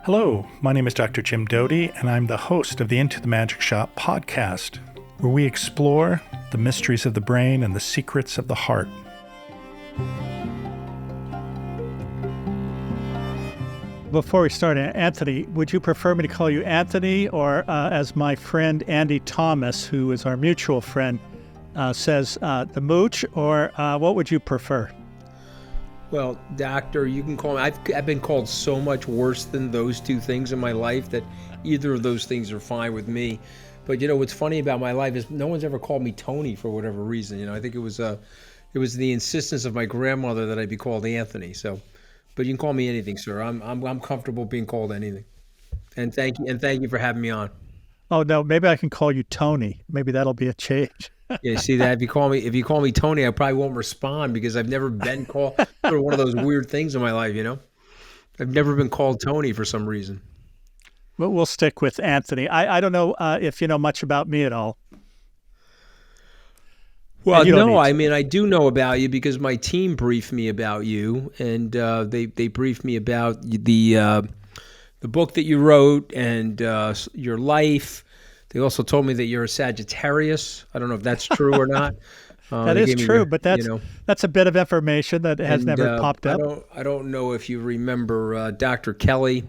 Hello, my name is Dr. Jim Doty, and I'm the host of the Into the Magic Shop podcast, where we explore the mysteries of the brain and the secrets of the heart. Before we start, Anthony, would you prefer me to call you Anthony or as my friend Andy Thomas, who is our mutual friend, says the mooch, or what would you prefer? Well, doctor, you can call me. I've been called so much worse than those two things in my life that either of those things are fine with me. But you know what's funny about my life is no one's ever called me Tony for whatever reason. You know, I think it was the insistence of my grandmother that I be called Anthony. So, but you can call me anything, sir. I'm comfortable being called anything. And thank you for having me on. Oh no, maybe I can call you Tony. Maybe that'll be a change. Yeah, see that if you call me Tony, I probably won't respond because I've never been called for one of those weird things in my life, you know? I've never been called Tony for some reason. Well, we'll stick with Anthony. I don't know if you know much about me at all. Well, no, I mean, I do know about you because my team briefed me about you, and they briefed me about the book that you wrote and your life. They also told me that you're a Sagittarius. I don't know if that's true or not. That is true, but that's a bit of information that has never popped up. I don't know if you remember Dr. Kelly,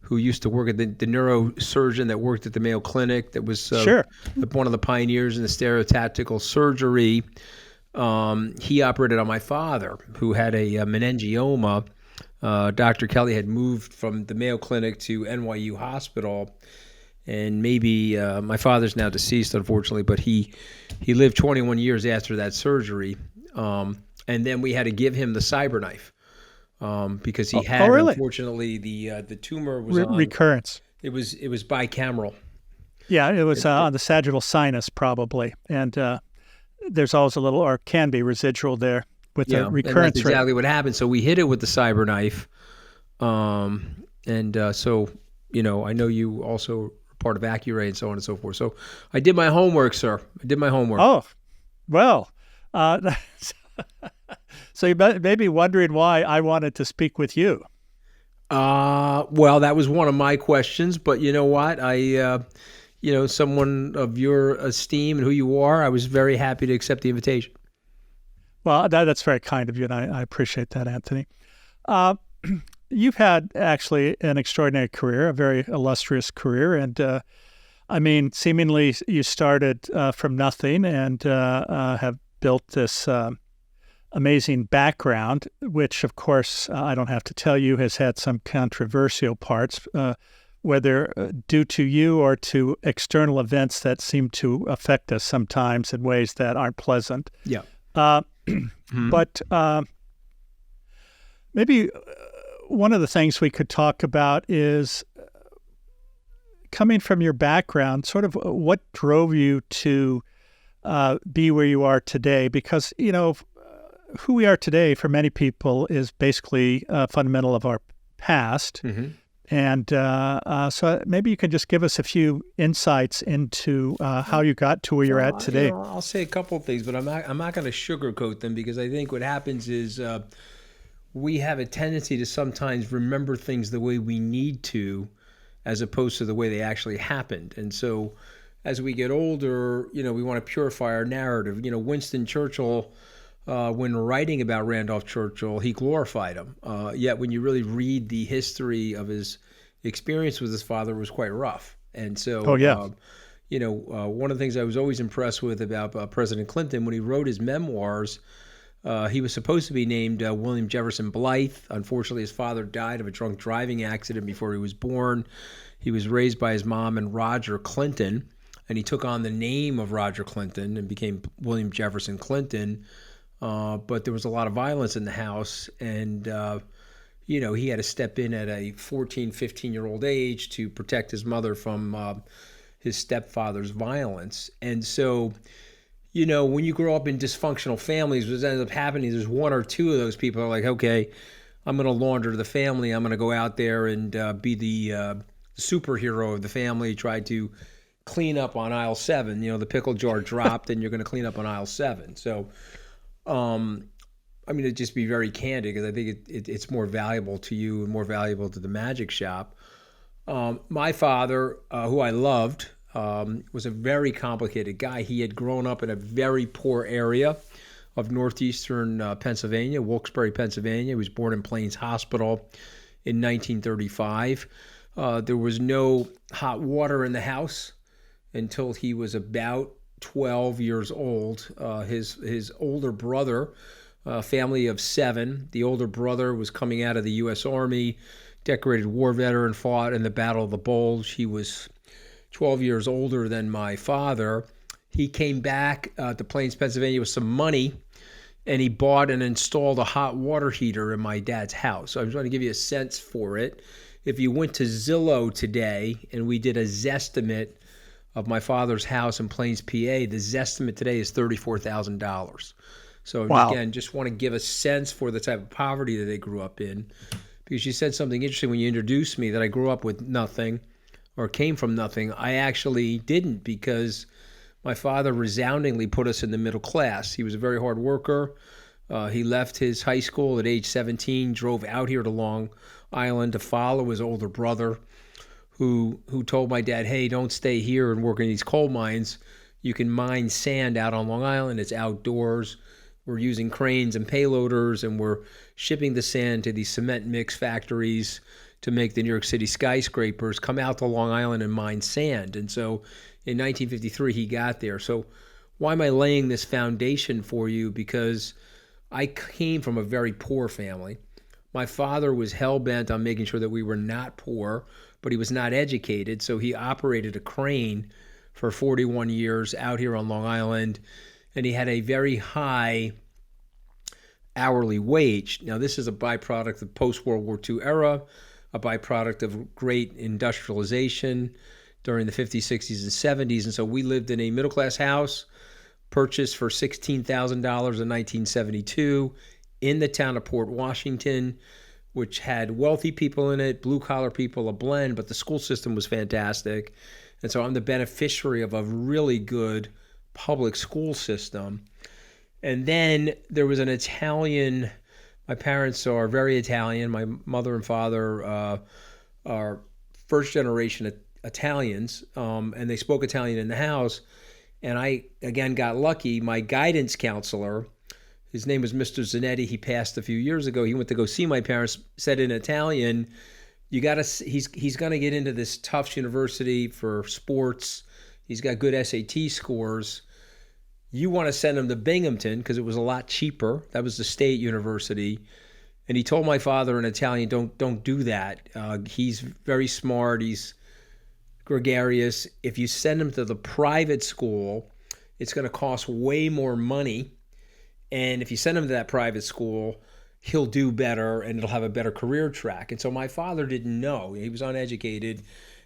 who used to work at the neurosurgeon that worked at the Mayo Clinic. That was sure. One of the pioneers in the stereotactical surgery. He operated on my father, who had a meningioma. Dr. Kelly had moved from the Mayo Clinic to NYU Hospital. And maybe my father's now deceased, unfortunately, but he lived 21 years after that surgery. And then we had to give him the cyberknife because he had, unfortunately, the tumor was on recurrence. It was bicameral. Yeah, it was on the sagittal sinus probably, and there's always a little, or can be, residual there with the recurrence. And that's exactly what happened. So we hit it with the cyberknife, so you know, I know you also part of Accuray and so on and so forth. So I did my homework, sir. I did my homework. Oh, well, so you may be wondering why I wanted to speak with you. Well, that was one of my questions, but you know what? Someone of your esteem and who you are, I was very happy to accept the invitation. Well, that's very kind of you, and I appreciate that, Anthony. You've had actually an extraordinary career, a very illustrious career. And I mean, seemingly you started from nothing and have built this amazing background, which of course, I don't have to tell you, has had some controversial parts, whether due to you or to external events that seem to affect us sometimes in ways that aren't pleasant. Yeah. But maybe one of the things we could talk about is coming from your background, sort of what drove you to be where you are today? Because, you know, who we are today for many people is basically fundamental of our past. Mm-hmm. And so maybe you can just give us a few insights into how you got to where you're at today. I'll say a couple of things, but I'm not going to sugarcoat them because I think what happens is we have a tendency to sometimes remember things the way we need to, as opposed to the way they actually happened. And so as we get older, you know, we want to purify our narrative. You know, Winston Churchill, when writing about Randolph Churchill, he glorified him. Yet when you really read the history of his experience with his father, it was quite rough. And so, one of the things I was always impressed with about President Clinton, when he wrote his memoirs, he was supposed to be named William Jefferson Blythe. Unfortunately, his father died of a drunk driving accident before he was born. He was raised by his mom and Roger Clinton, and he took on the name of Roger Clinton and became William Jefferson Clinton. But there was a lot of violence in the house, and he had to step in at a 14, 15-year-old age to protect his mother from his stepfather's violence. And so, you know, when you grow up in dysfunctional families, what ends up happening is one or two of those people are like, okay, I'm going to launder the family. I'm going to go out there and be the superhero of the family, try to clean up on aisle 7. You know, the pickle jar dropped and you're going to clean up on aisle 7. So, to just be very candid, because I think it's more valuable to you and more valuable to the magic shop. My father, who I loved, was a very complicated guy. He had grown up in a very poor area of northeastern Pennsylvania, Wilkes-Barre, Pennsylvania. He was born in Plains Hospital in 1935. There was no hot water in the house until he was about 12 years old. His older brother, family of 7, the older brother was coming out of the U.S. Army, decorated war veteran, fought in the Battle of the Bulge. He was 12 years older than my father. He came back to Plains, Pennsylvania with some money, and he bought and installed a hot water heater in my dad's house. So I'm trying to give you a sense for it. If you went to Zillow today and we did a Zestimate of my father's house in Plains, PA, the Zestimate today is $34,000. So Wow. again, just want to give a sense for the type of poverty that they grew up in. Because you said something interesting when you introduced me, that I grew up with nothing or came from nothing. I actually didn't, because my father resoundingly put us in the middle class. He was a very hard worker. He left his high school at age 17, drove out here to Long Island to follow his older brother, who told my dad, hey, don't stay here and work in these coal mines. You can mine sand out on Long Island. It's outdoors. We're using cranes and payloaders, and we're shipping the sand to these cement mix factories to make the New York City skyscrapers. Come out to Long Island and mine sand. And so in 1953, he got there. So why am I laying this foundation for you? Because I came from a very poor family. My father was hell-bent on making sure that we were not poor, but he was not educated. So he operated a crane for 41 years out here on Long Island, and he had a very high hourly wage. Now, this is a byproduct of post-World War II era, a byproduct of great industrialization during the 50s, 60s, and 70s. And so we lived in a middle-class house, purchased for $16,000 in 1972 in the town of Port Washington, which had wealthy people in it, blue-collar people, a blend, but the school system was fantastic. And so I'm the beneficiary of a really good public school system. And then there was an Italian, my parents are very Italian. My mother and father are first generation Italians, and they spoke Italian in the house. And I, again, got lucky. My guidance counselor, his name was Mr. Zanetti. He passed a few years ago. He went to go see my parents, said in Italian, he's going to get into this Tufts University for sports. He's got good SAT scores. You want to send him to Binghamton because it was a lot cheaper. That was the state university. And he told my father in Italian, don't do that. He's very smart. He's gregarious. If you send him to the private school, it's going to cost way more money. And if you send him to that private school, he'll do better and it'll have a better career track. And so my father didn't know. He was uneducated.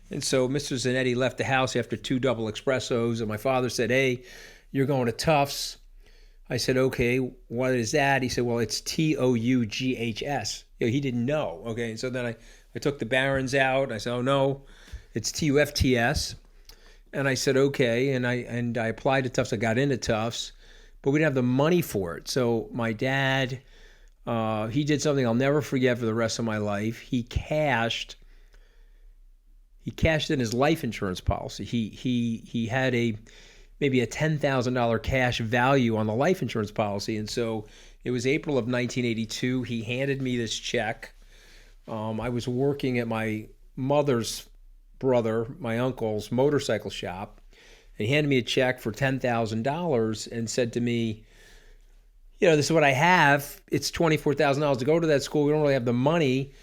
And so Mr. Zanetti left the house after 2 double espressos. And my father said, hey, you're going to Tufts. I said, okay, what is that? He said, well, it's Toughs. He didn't know. Okay. And so then I took the Barons out. And I said, oh, no, it's Tufts. And I said, okay. And I applied to Tufts. I got into Tufts, but we didn't have the money for it. So my dad, he did something I'll never forget for the rest of my life. He cashed in his life insurance policy. He had maybe a $10,000 cash value on the life insurance policy. And so it was April of 1982. He handed me this check. I was working at my mother's brother, my uncle's motorcycle shop. And he handed me a check for $10,000 and said to me, this is what I have. It's $24,000 to go to that school. We don't really have the money,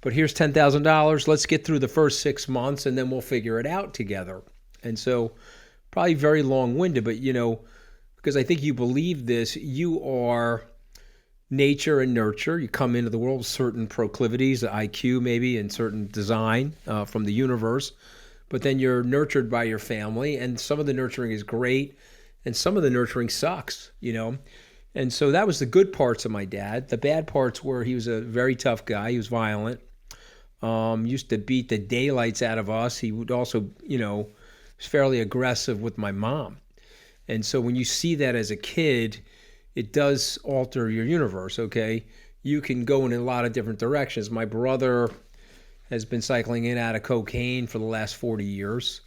but here's $10,000. Let's get through the first 6 months and then we'll figure it out together. And so probably very long-winded, but, because I think you believe this, you are nature and nurture. You come into the world with certain proclivities, IQ maybe, and certain design from the universe, but then you're nurtured by your family, and some of the nurturing is great, and some of the nurturing sucks, And so that was the good parts of my dad. The bad parts were he was a very tough guy. He was violent, used to beat the daylights out of us. He would also, was fairly aggressive with my mom. And so when you see that as a kid, it does alter your universe, okay? You can go in a lot of different directions. My brother has been cycling in and out of cocaine for the last 40 years.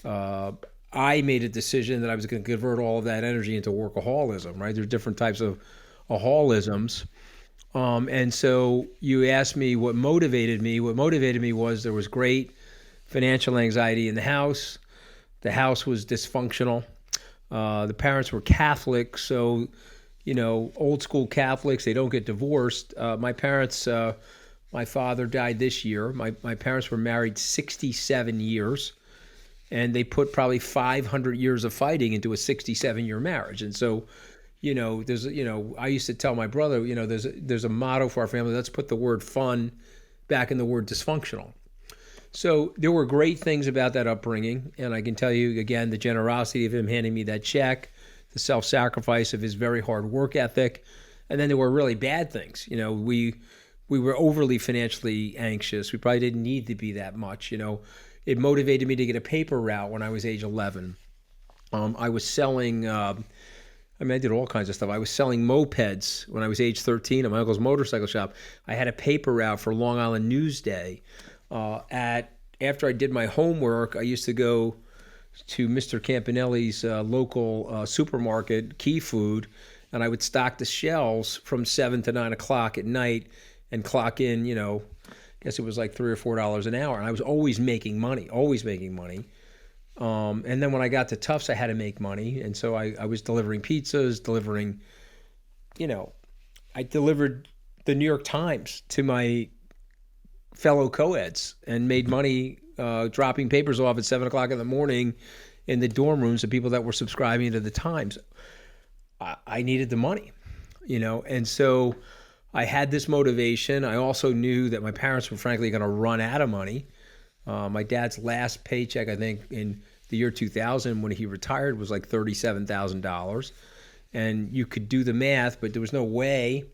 I made a decision that I was going to convert all of that energy into workaholism, right? There's different types of aholisms. And so you asked me what motivated me. What motivated me was there was great financial anxiety in the house. The house was dysfunctional. The parents were Catholic, so, old school Catholics, they don't get divorced. My parents, my father died this year. My parents were married 67 years, and they put probably 500 years of fighting into a 67-year marriage. And so, there's, I used to tell my brother, there's a motto for our family: let's put the word fun back in the word dysfunctional. So there were great things about that upbringing, and I can tell you, again, the generosity of him handing me that check, the self-sacrifice of his very hard work ethic, and then there were really bad things. We were overly financially anxious. We probably didn't need to be that much. It motivated me to get a paper route when I was age 11. I was selling, I did all kinds of stuff. I was selling mopeds when I was age 13 at my uncle's motorcycle shop. I had a paper route for Long Island Newsday. After I did my homework, I used to go to Mr. Campanelli's local supermarket, Key Food, and I would stock the shelves from 7 to 9 o'clock at night and clock in, I guess it was like $3 or $4 an hour. And I was always making money. And then when I got to Tufts, I had to make money. And so I was delivering pizzas, I delivered the New York Times to my fellow co-eds and made money dropping papers off at 7 o'clock in the morning in the dorm rooms of people that were subscribing to the Times. I needed the money, and so I had this motivation. I also knew that my parents were frankly going to run out of money. My dad's last paycheck, I think, in the year 2000 when he retired was like $37,000. And you could do the math, but there was no way.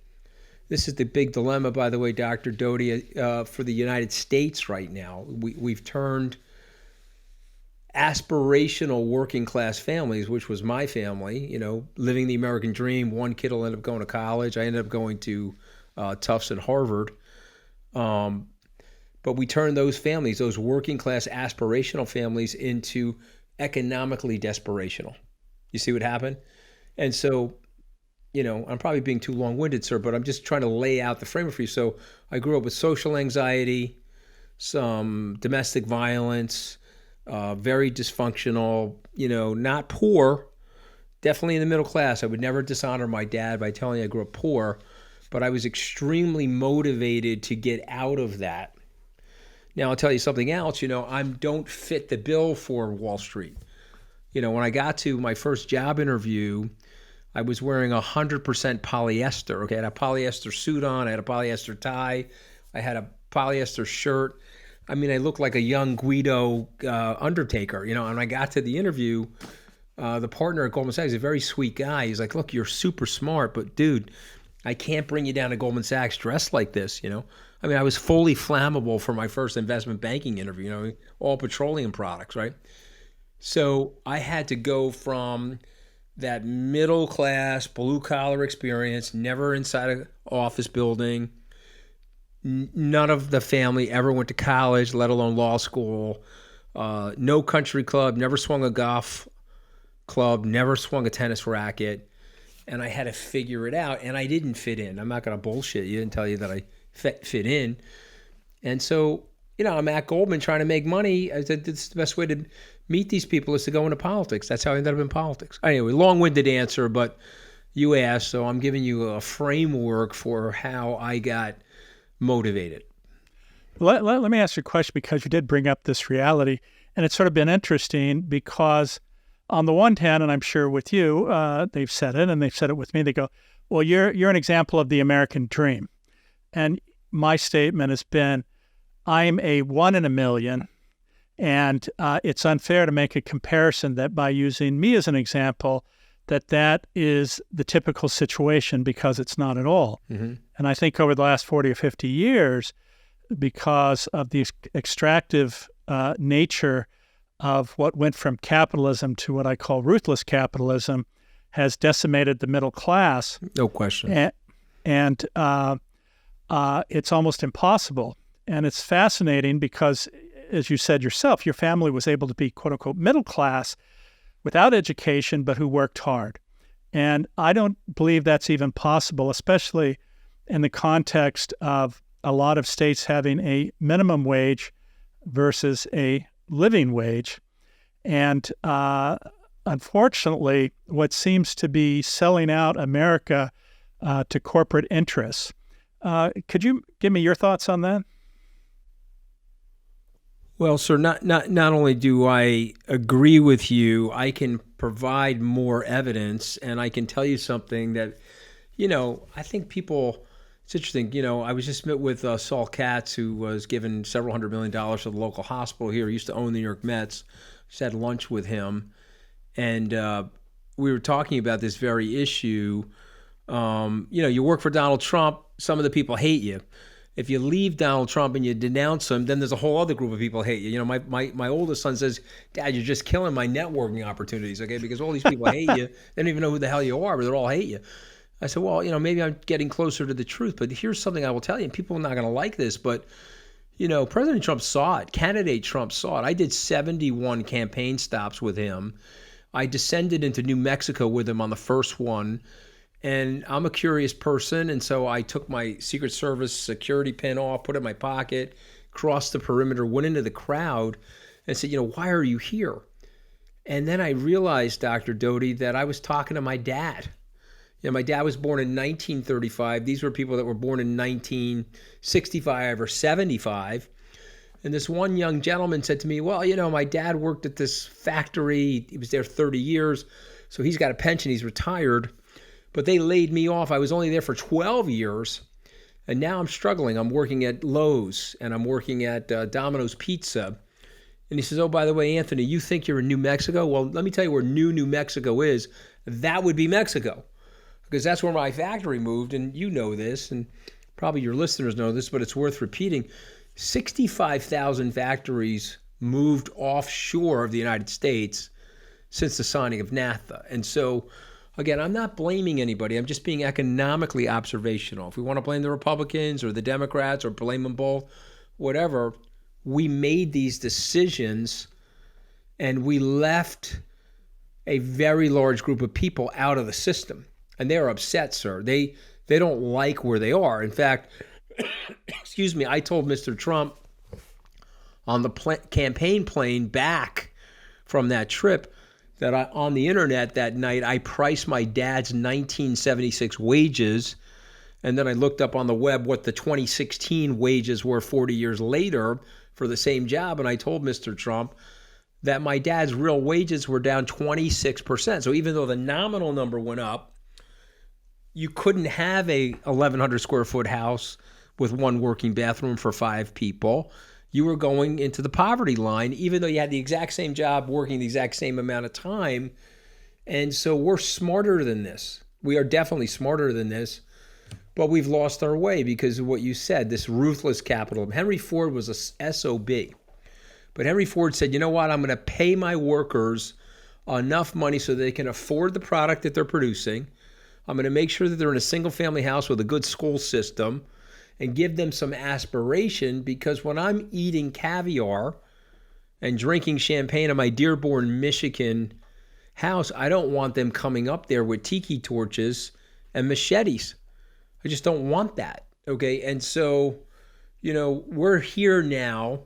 This is the big dilemma, by the way, Dr. Doty, for the United States right now. We've turned aspirational working class families, which was my family, living the American dream. One kid will end up going to college. I ended up going to Tufts and Harvard. But we turned those families, those working class aspirational families, into economically desperational. You see what happened? And so, I'm probably being too long-winded, sir, but I'm just trying to lay out the framework for you. So I grew up with social anxiety, some domestic violence, very dysfunctional, not poor, definitely in the middle class. I would never dishonor my dad by telling you I grew up poor, but I was extremely motivated to get out of that. Now, I'll tell you something else. I don't fit the bill for Wall Street. When I got to my first job interview, I was wearing 100% polyester. Okay, I had a polyester suit on. I had a polyester tie. I had a polyester shirt. I looked like a young Guido Undertaker. And I got to the interview. The partner at Goldman Sachs is a very sweet guy. He's like, "Look, you're super smart, but dude, I can't bring you down to Goldman Sachs dressed like this." I was fully flammable for my first investment banking interview. All petroleum products, right? So I had to go from that middle class, blue collar experience, never inside an office building. None of the family ever went to college, let alone law school. No country club, never swung a golf club, never swung a tennis racket. And I had to figure it out, and I didn't fit in. I'm not going to bullshit you and tell you that I fit in. And so, I'm at Goldman trying to make money. I said, this is the best way to meet these people is to go into politics. That's how I ended up in politics. Anyway, long-winded answer, but you asked, so I'm giving you a framework for how I got motivated. Let me ask you a question, because you did bring up this reality, and it's sort of been interesting because on the one hand, and I'm sure with you, they've said it, and they've said it with me, they go, well, you're an example of the American dream. And my statement has been, I'm a 1 in a million, and it's unfair to make a comparison that by using me as an example, that is the typical situation, because it's not at all. Mm-hmm. And I think over the last 40 or 50 years, because of the extractive nature of what went from capitalism to what I call ruthless capitalism, has decimated the middle class. No question. And it's almost impossible And it's fascinating because, as you said yourself, your family was able to be, quote unquote, middle class without education, but who worked hard. And I don't believe that's even possible, especially in the context of a lot of states having a minimum wage versus a living wage. And unfortunately, what seems to be selling out America to corporate interests. Could you give me your thoughts on that? Well, sir, not only do I agree with you, I can provide more evidence, and I can tell you something that, I think people. It's interesting. I was just met with Saul Katz, who was given several $100 million to the local hospital here. He used to own the New York Mets. Just had lunch with him, and we were talking about this very issue. You work for Donald Trump. Some of the people hate you. If you leave Donald Trump and you denounce him, then there's a whole other group of people hate you. My oldest son says, "Dad, you're just killing my networking opportunities, okay? Because all these people hate you. They don't even know who the hell you are, but they all hate you." I said, well, maybe I'm getting closer to the truth, but here's something I will tell you, and people are not going to like this, but, President Trump saw it. Candidate Trump saw it. I did 71 campaign stops with him. I descended into New Mexico with him on the first one, and I'm a curious person, and so I took my Secret Service security pin off, put it in my pocket, crossed the perimeter, went into the crowd, and said, why are you here? And then I realized, Dr. Doty, that I was talking to my dad. My dad was born in 1935. These were people that were born in 1965 or 75. And this one young gentleman said to me, well, my dad worked at this factory. He was there 30 years. So he's got a pension. He's retired. But they laid me off. I was only there for 12 years. And now I'm struggling. I'm working at Lowe's and I'm working at Domino's Pizza. And he says, oh, by the way, Anthony, you think you're in New Mexico? Well, let me tell you where New Mexico is. That would be Mexico. Because that's where my factory moved, and you know this, and probably your listeners know this, but it's worth repeating. 65,000 factories moved offshore of the United States since the signing of NAFTA. And so, again, I'm not blaming anybody. I'm just being economically observational. If we want to blame the Republicans or the Democrats or blame them both, whatever, we made these decisions, and we left a very large group of people out of the system. And they're upset, sir. They don't like where they are. In fact, excuse me, I told Mr. Trump on the campaign plane back from that trip that on the internet that night, I priced my dad's 1976 wages. And then I looked up on the web what the 2016 wages were 40 years later for the same job. And I told Mr. Trump that my dad's real wages were down 26%. So even though the nominal number went up, you couldn't have a 1,100 square foot house with one working bathroom for 5 people. You were going into the poverty line, even though you had the exact same job, working the exact same amount of time. And so we're smarter than this. We are definitely smarter than this, but we've lost our way because of what you said, this ruthless capitalism. Henry Ford was a SOB. But Henry Ford said, you know what, I'm going to pay my workers enough money so they can afford the product that they're producing. I'm going to make sure that they're in a single-family house with a good school system and give them some aspiration, because when I'm eating caviar and drinking champagne in my Dearborn, Michigan house, I don't want them coming up there with tiki torches and machetes. I just don't want that, okay? And so, we're here now.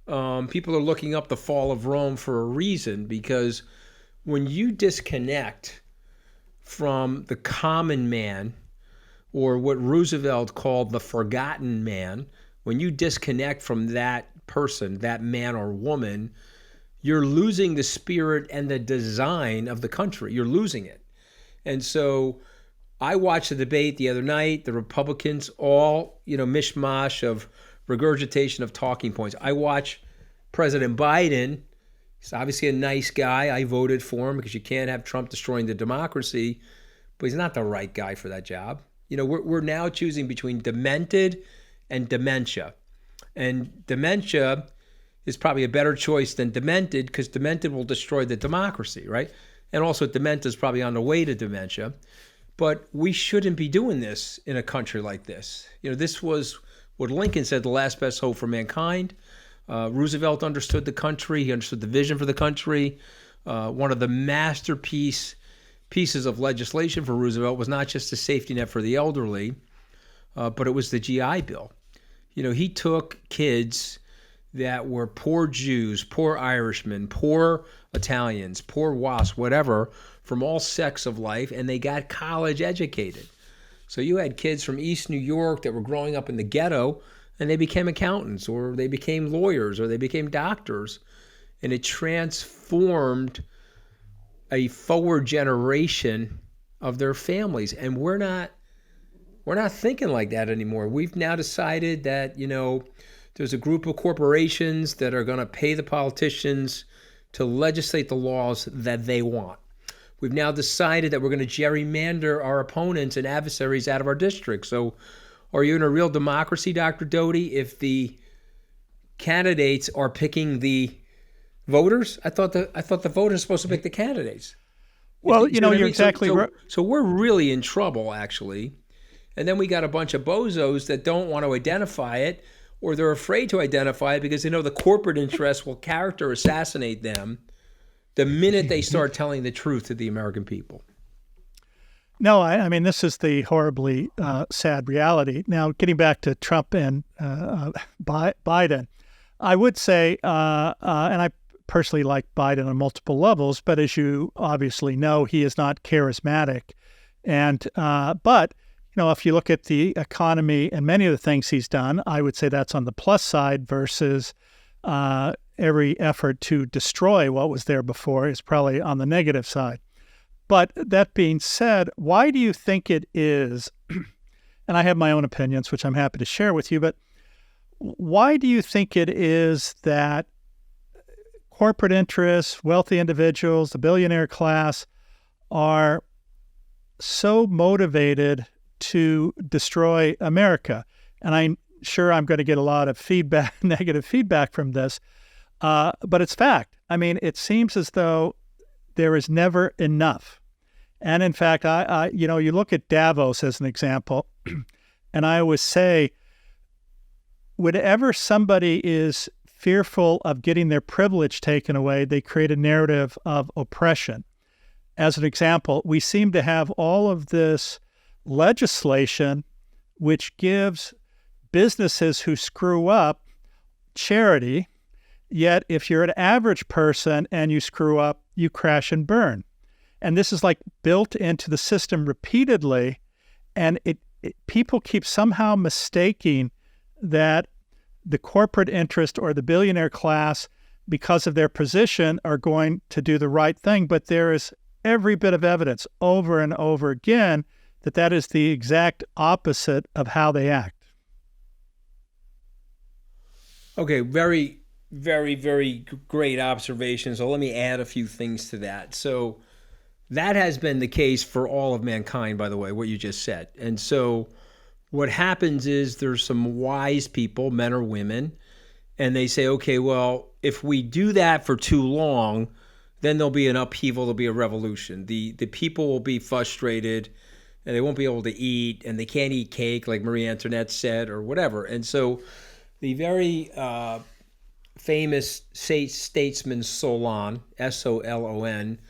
People are looking up the fall of Rome for a reason, because when you disconnect from the common man, or what Roosevelt called the forgotten man, when you disconnect from that person, that man or woman, you're losing the spirit and the design of the country. You're losing it. And so I watched the debate the other night, the Republicans, all, mishmash of regurgitation of talking points. I watched President Biden. He's obviously a nice guy. I voted for him because you can't have Trump destroying the democracy, but he's not the right guy for that job. We're now choosing between demented and dementia. And dementia is probably a better choice than demented, because demented will destroy the democracy, right? And also dementia is probably on the way to dementia. But we shouldn't be doing this in a country like this. This was what Lincoln said, the last best hope for mankind. Roosevelt understood the country. He understood the vision for the country. One of the pieces of legislation for Roosevelt was not just a safety net for the elderly, but it was the GI Bill. He took kids that were poor Jews, poor Irishmen, poor Italians, poor WASP, whatever, from all sects of life, and they got college educated. So you had kids from East New York that were growing up in the ghetto, and they became accountants, or they became lawyers, or they became doctors, and it transformed a forward generation of their families. And we're not thinking like that anymore. We've now decided that, there's a group of corporations that are going to pay the politicians to legislate the laws that they want. We've now decided that we're going to gerrymander our opponents and adversaries out of our district. So are you in a real democracy, Dr. Doty, if the candidates are picking the voters? I thought the voters are supposed to pick the candidates. Well, you're exactly right. So we're really in trouble, actually. And then we got a bunch of bozos that don't want to identify it, or they're afraid to identify it because they know the corporate interests will character assassinate them the minute they start telling the truth to the American people. No, I mean, this is the horribly sad reality. Now, getting back to Trump and Biden, I would say, and I personally like Biden on multiple levels, but as you obviously know, he is not charismatic. And but if you look at the economy and many of the things he's done, I would say that's on the plus side versus every effort to destroy what was there before is probably on the negative side. But that being said, why do you think it is, and I have my own opinions, which I'm happy to share with you, but why do you think it is that corporate interests, wealthy individuals, the billionaire class are so motivated to destroy America? And I'm sure I'm going to get a lot of feedback, negative feedback from this, but it's fact. I mean, it seems as though there is never enough. And in fact, you look at Davos as an example, and I always say, whenever somebody is fearful of getting their privilege taken away, they create a narrative of oppression. As an example, we seem to have all of this legislation which gives businesses who screw up charity, yet if you're an average person and you screw up, you crash and burn. And this is like built into the system repeatedly, and people keep somehow mistaking that the corporate interest or the billionaire class, because of their position, are going to do the right thing. But there is every bit of evidence over and over again that is the exact opposite of how they act. Okay, very, very, very great observation. So let me add a few things to that. So that has been the case for all of mankind, by the way, what you just said. And so what happens is there's some wise people, men or women, and they say, okay, well, if we do that for too long, then there'll be an upheaval, there'll be a revolution. The people will be frustrated, and they won't be able to eat, and they can't eat cake, like Marie Antoinette said, or whatever. And so the very famous statesman Solon, Solon,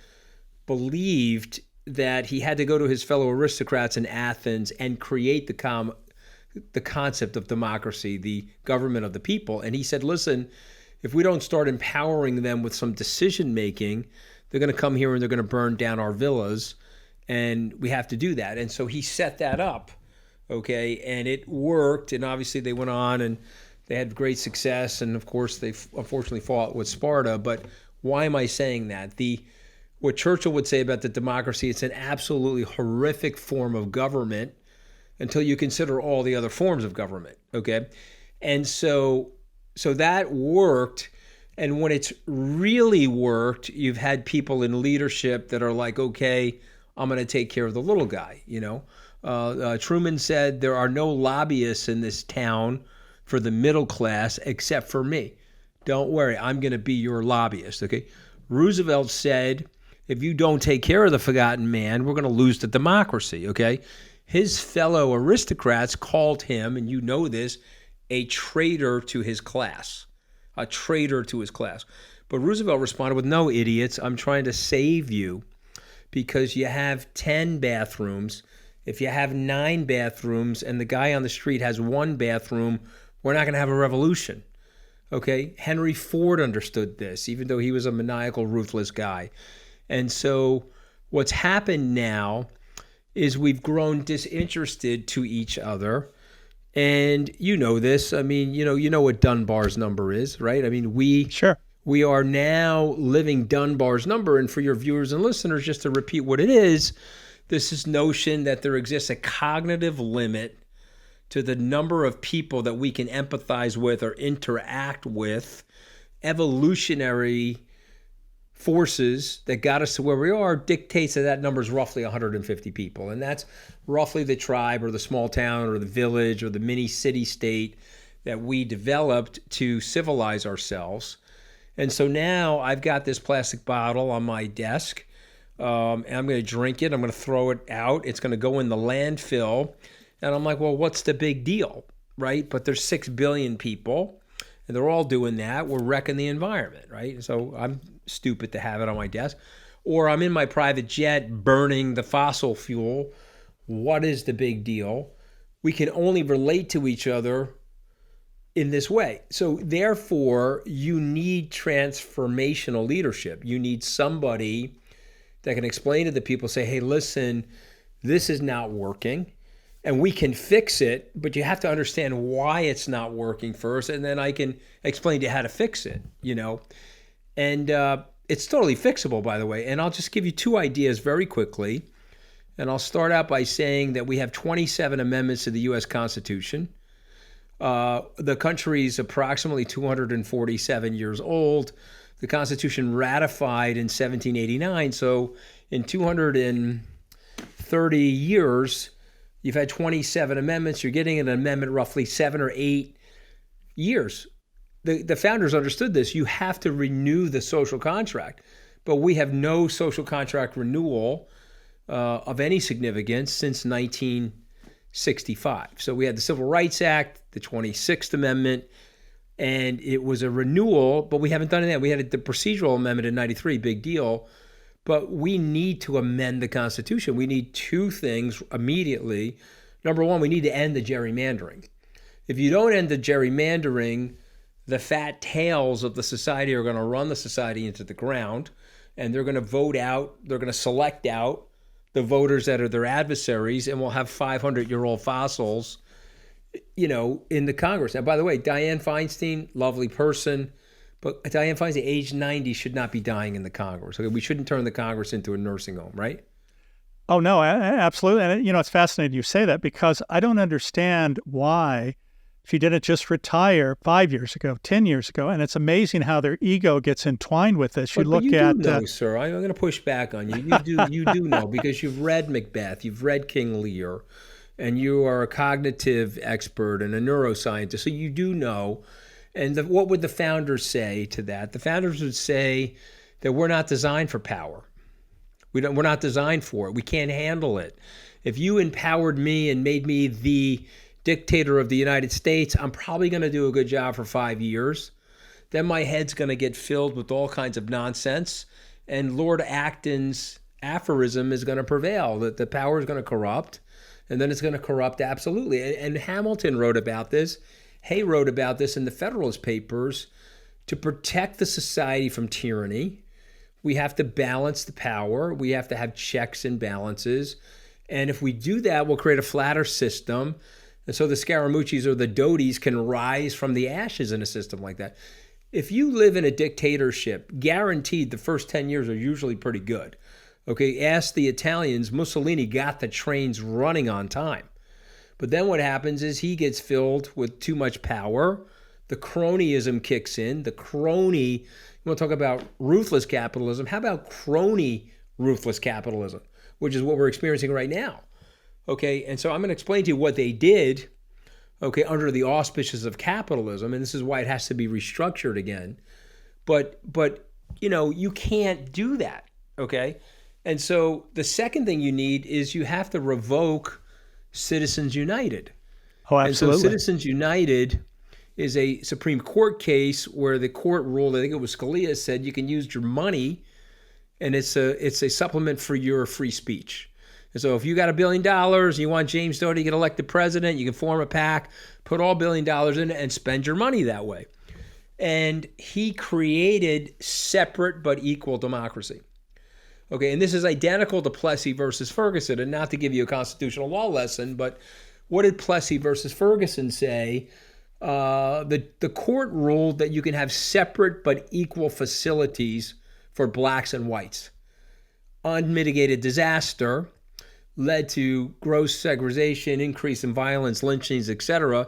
believed that he had to go to his fellow aristocrats in Athens and create the concept of democracy, the government of the people. And he said, listen, if we don't start empowering them with some decision making, they're going to come here and they're going to burn down our villas, and we have to do that. And so he set that up, okay, and it worked. And obviously they went on and they had great success, and of course they unfortunately fought with Sparta. But why am I saying that? What Churchill would say about the democracy, it's an absolutely horrific form of government until you consider all the other forms of government, okay? And so that worked. And when it's really worked, you've had people in leadership that are like, okay, I'm going to take care of the little guy, Truman said there are no lobbyists in this town for the middle class except for me. Don't worry, I'm going to be your lobbyist, okay? Roosevelt said, if you don't take care of the forgotten man, we're going to lose the democracy, okay? His fellow aristocrats called him, and you know this, a traitor to his class, a traitor to his class. But Roosevelt responded with, no, idiots, I'm trying to save you because you have 10 bathrooms. If you have 9 bathrooms and the guy on the street has 1 bathroom, we're not going to have a revolution. Okay? Henry Ford understood this, even though he was a maniacal, ruthless guy. And so what's happened now is we've grown disinterested to each other. And you know this. I mean, you know what Dunbar's number is, right? I mean, Sure. we are now living Dunbar's number. And for your viewers and listeners, just to repeat what it is, this notion that there exists a cognitive limit to the number of people that we can empathize with or interact with. Evolutionary forces that got us to where we are dictates that number is roughly 150 people. And that's roughly the tribe or the small town or the village or the mini city state that we developed to civilize ourselves. And so now I've got this plastic bottle on my desk. And I'm going to drink it. I'm going to throw it out. It's going to go in the landfill. And I'm like, well, what's the big deal, right? But there's 6 billion people, and they're all doing that. We're wrecking the environment, right? So I'm stupid to have it on my desk. Or I'm in my private jet burning the fossil fuel. What is the big deal? We can only relate to each other in this way. So therefore, you need transformational leadership. You need somebody that can explain to the people, say, hey, listen, this is not working and we can fix it, but you have to understand why it's not working first. And then I can explain to you how to fix it, And it's totally fixable, by the way. And I'll just give you 2 ideas very quickly. And I'll start out by saying that we have 27 amendments to the U.S. Constitution. The country's approximately 247 years old. The Constitution ratified in 1789. So in 230 years, you've had 27 amendments. You're getting an amendment roughly 7 or 8 years. The founders understood this. You have to renew the social contract. But we have no social contract renewal of any significance since 1965. So we had the Civil Rights Act, the 26th Amendment, and it was a renewal, but we haven't done that. We had the procedural amendment in 93, big deal. But we need to amend the Constitution. We need 2 things immediately. Number 1, we need to end the gerrymandering. If you don't end the gerrymandering, the fat tails of the society are going to run the society into the ground, and they're going to vote out, they're going to select out the voters that are their adversaries, and we'll have 500-year-old fossils in the Congress. Now, by the way, Dianne Feinstein, lovely person, but Dianne Feinstein, age 90, should not be dying in the Congress. Okay, we shouldn't turn the Congress into a nursing home, right? Oh, no, absolutely. And, it's fascinating you say that because I don't understand why she didn't just retire 5 years ago, 10 years ago. And it's amazing how their ego gets entwined with this. But you do know, sir, I'm going to push back on you. You do know because you've read Macbeth, you've read King Lear, and you are a cognitive expert and a neuroscientist, so you do know. And what would the founders say to that? The founders would say that we're not designed for power. We're not designed for it. We can't handle it. If you empowered me and made me the dictator of the United States, I'm probably going to do a good job for 5 years. Then my head's going to get filled with all kinds of nonsense, and Lord Acton's aphorism is going to prevail, that the power is going to corrupt. And then it's going to corrupt absolutely. And Hamilton wrote about this. Hay wrote about this in the Federalist Papers. To protect the society from tyranny, we have to balance the power. We have to have checks and balances. And if we do that, we'll create a flatter system. And so the Scaramuccis or the Dotys can rise from the ashes in a system like that. If you live in a dictatorship, guaranteed the first 10 years are usually pretty good. Okay, ask the Italians. Mussolini got the trains running on time. But then what happens is he gets filled with too much power. The cronyism kicks in. You want to talk about ruthless capitalism. How about crony ruthless capitalism, which is what we're experiencing right now? Okay, and so I'm going to explain to you what they did, okay, under the auspices of capitalism, and this is why it has to be restructured again. But you can't do that, okay? And so the second thing you need is you have to revoke Citizens United. Oh, absolutely. And so Citizens United is a Supreme Court case where the court ruled, I think it was Scalia, said you can use your money and it's a supplement for your free speech. And so if you got $1 billion and you want James Doty to get elected president, you can form a PAC, put all $1 billion in it and spend your money that way. And he created separate but equal democracy. Okay, and this is identical to Plessy versus Ferguson. And not to give you a constitutional law lesson, but what did Plessy versus Ferguson say? The court ruled that you can have separate but equal facilities for blacks and whites. Unmitigated disaster led to gross segregation, increase in violence, lynchings, etc.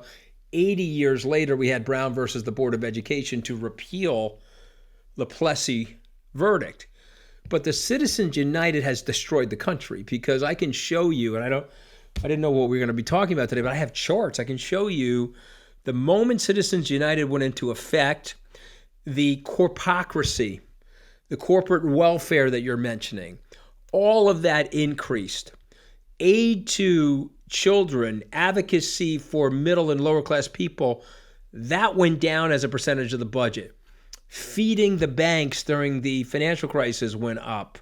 80 years later, we had Brown versus the Board of Education to repeal the Plessy verdict. But the Citizens United has destroyed the country, because I can show you, and I didn't know what we were going to be talking about today, but I have charts. I can show you the moment Citizens United went into effect, the corpocracy, the corporate welfare that you're mentioning, all of that increased. Aid to children, advocacy for middle and lower class people, that went down as a percentage of the budget. Feeding the banks during the financial crisis went up.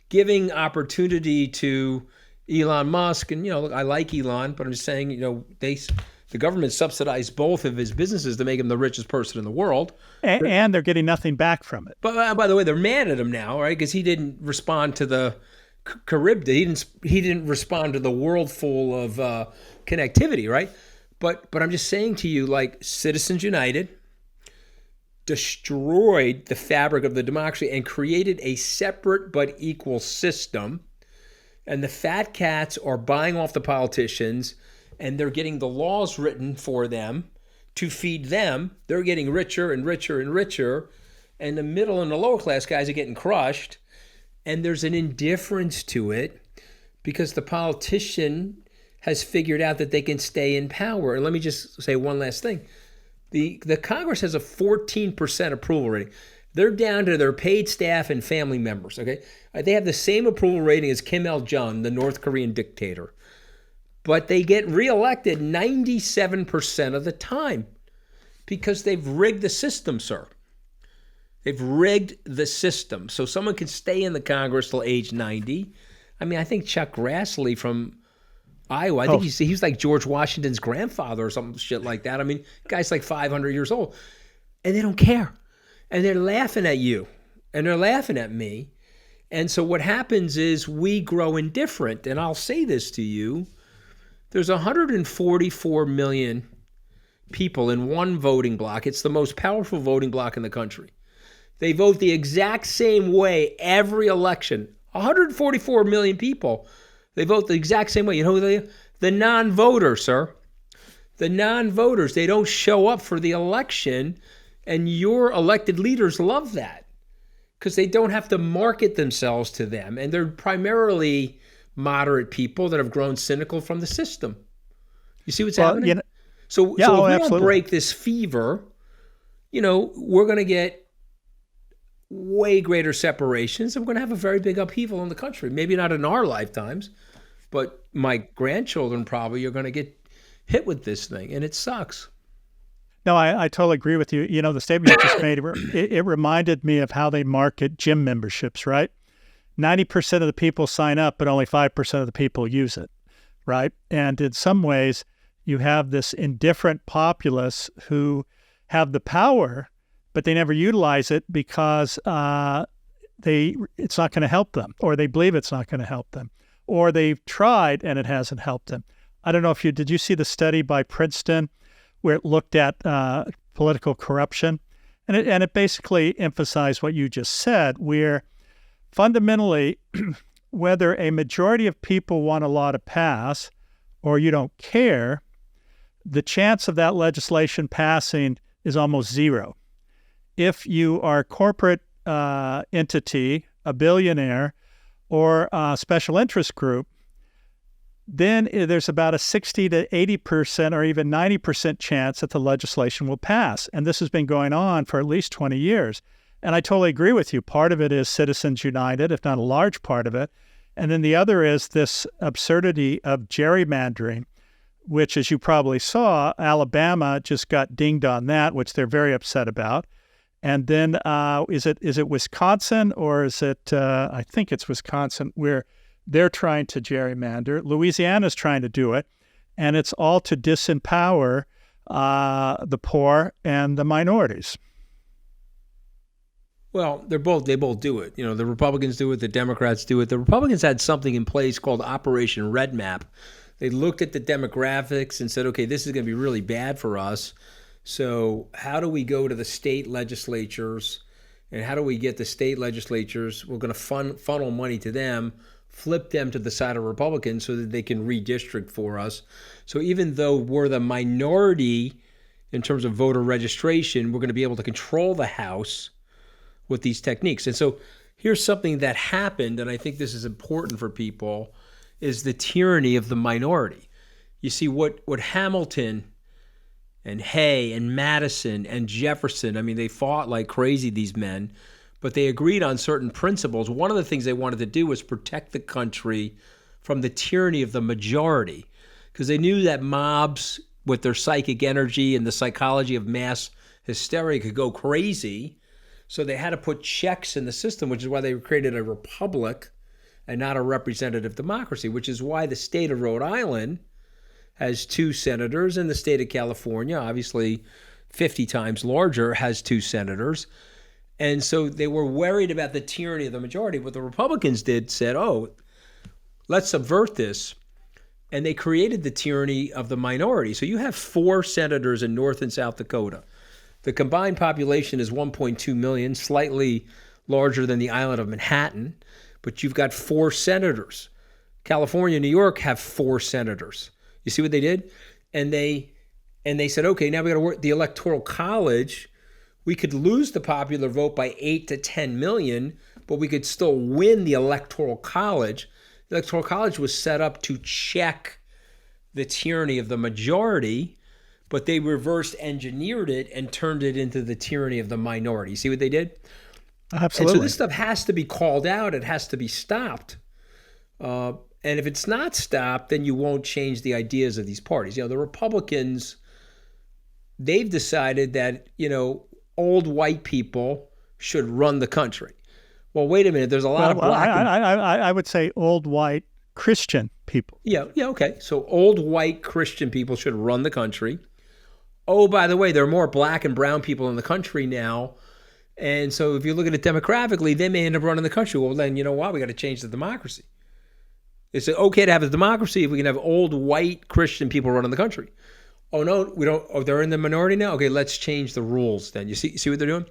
Giving opportunity to Elon Musk, and look, I like Elon, but I'm just saying, the government subsidized both of his businesses to make him the richest person in the world. And they're getting nothing back from it. But by the way, they're mad at him now, right? Because he didn't respond to the Caribbean. He didn't respond to the world full of connectivity, right? But I'm just saying to you, like, Citizens United destroyed the fabric of the democracy and created a separate but equal system. And the fat cats are buying off the politicians, and they're getting the laws written for them to feed them. They're getting richer and richer and richer, and the middle and the lower class guys are getting crushed. And there's an indifference to it because the politician has figured out that they can stay in power. And let me just say one last thing. The Congress has a 14% approval rating. They're down to their paid staff and family members, okay? They have the same approval rating as Kim Il-jung, the North Korean dictator. But they get reelected 97% of the time because they've rigged the system, sir. They've rigged the system. So someone can stay in the Congress till age 90. I mean, I think Chuck Grassley from Iowa, I think he's like George Washington's grandfather or some shit like that. I mean, guy's like 500 years old. And they don't care. And they're laughing at you. And they're laughing at me. And so what happens is we grow indifferent. And I'll say this to you. There's 144 million people in one voting block. It's the most powerful voting block in the country. They vote the exact same way every election. 144 million people. They vote the exact same way. You know who they are? The non-voters, sir. The non-voters. They don't show up for the election, and your elected leaders love that because they don't have to market themselves to them, and they're primarily moderate people that have grown cynical from the system. You see what's happening? So if we don't break this fever, we're going to get way greater separations, and we're going to have a very big upheaval in the country. Maybe not in our lifetimes, but my grandchildren probably are going to get hit with this thing, and it sucks. No, I totally agree with you. The statement you just made, it reminded me of how they market gym memberships, right? 90% of the people sign up, but only 5% of the people use it, right? And in some ways, you have this indifferent populace who have the power, but they never utilize it because it's not going to help them, or they believe it's not going to help them, or they've tried and it hasn't helped them. I don't know if did you see the study by Princeton where it looked at political corruption? And it basically emphasized what you just said, where fundamentally, whether a majority of people want a law to pass or you don't care, the chance of that legislation passing is almost zero. If you are a corporate entity, a billionaire, or a special interest group, then there's about a 60 to 80% or even 90% chance that the legislation will pass. And this has been going on for at least 20 years. And I totally agree with you. Part of it is Citizens United, if not a large part of it. And then the other is this absurdity of gerrymandering, which, as you probably saw, Alabama just got dinged on that, which they're very upset about. And then is it Wisconsin, or is it, I think it's Wisconsin, where they're trying to gerrymander. Louisiana's trying to do it, and it's all to disempower the poor and the minorities. Well, they both do it. The Republicans do it, the Democrats do it. The Republicans had something in place called Operation Red Map. They looked at the demographics and said, okay, this is going to be really bad for us. So how do we go to the state legislatures, and how do we get the state legislatures? We're going to funnel money to them, flip them to the side of Republicans so that they can redistrict for us. So even though we're the minority in terms of voter registration, we're going to be able to control the House with these techniques. And so here's something that happened, and I think this is important for people, is the tyranny of the minority. You see, what Hamilton and Hay and Madison and Jefferson, I mean, they fought like crazy, these men, but they agreed on certain principles. One of the things they wanted to do was protect the country from the tyranny of the majority, because they knew that mobs with their psychic energy and the psychology of mass hysteria could go crazy. So they had to put checks in the system, which is why they created a republic and not a representative democracy, which is why the state of Rhode Island has 2 senators, and the state of California, obviously 50 times larger, has 2 senators. And so they were worried about the tyranny of the majority. What the Republicans said, oh, let's subvert this. And they created the tyranny of the minority. So you have 4 senators in North and South Dakota. The combined population is 1.2 million, slightly larger than the island of Manhattan, but you've got 4 senators. California and New York have 4 senators. You see what they did? And they said, okay, now we got to work the Electoral College. We could lose the popular vote by 8 to 10 million, but we could still win the Electoral College. The Electoral College was set up to check the tyranny of the majority, but they reverse engineered it and turned it into the tyranny of the minority. See what they did? Absolutely. And so this stuff has to be called out. It has to be stopped. And if it's not stopped, then you won't change the ideas of these parties. The Republicans, they've decided that, old white people should run the country. Well, wait a minute. There's a lot of black. I would say old white Christian people. Yeah, okay. So old white Christian people should run the country. Oh, by the way, there are more black and brown people in the country now. And so if you look at it demographically, they may end up running the country. Well, then you know what? We got to change the democracy. It's okay to have a democracy if we can have old white Christian people running the country. Oh, no, we don't. Oh, they're in the minority now? Okay, let's change the rules then. You see what they're doing?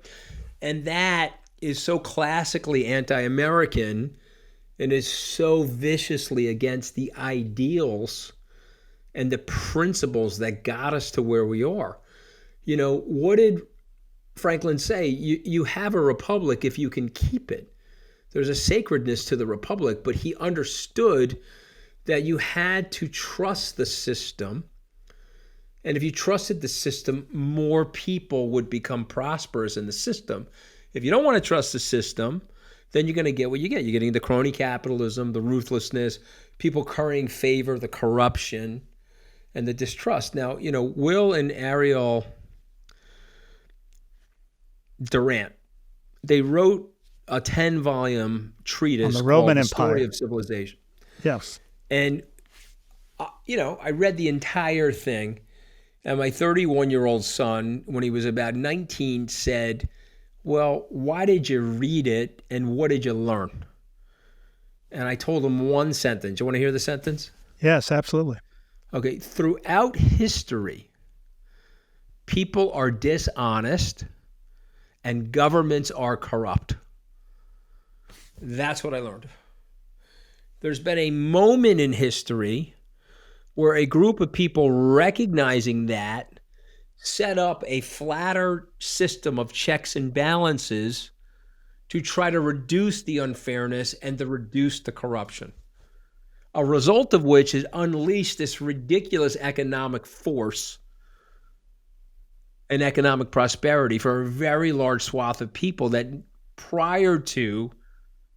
And that is so classically anti-American and is so viciously against the ideals and the principles that got us to where we are. What did Franklin say? You have a republic if you can keep it. There's a sacredness to the republic, but he understood that you had to trust the system. And if you trusted the system, more people would become prosperous in the system. If you don't want to trust the system, then you're going to get what you get. You're getting the crony capitalism, the ruthlessness, people currying favor, the corruption, and the distrust. Now, Will and Ariel Durant, they wrote a 10-volume treatise on the Roman called Empire. The Story of Civilization. Yes. And, I read the entire thing. And my 31-year-old son, when he was about 19, said, well, why did you read it and what did you learn? And I told him one sentence. You want to hear the sentence? Yes, absolutely. Okay. Throughout history, people are dishonest and governments are corrupt. That's what I learned. There's been a moment in history where a group of people recognizing that set up a flatter system of checks and balances to try to reduce the unfairness and to reduce the corruption. A result of which has unleashed this ridiculous economic force and economic prosperity for a very large swath of people that prior to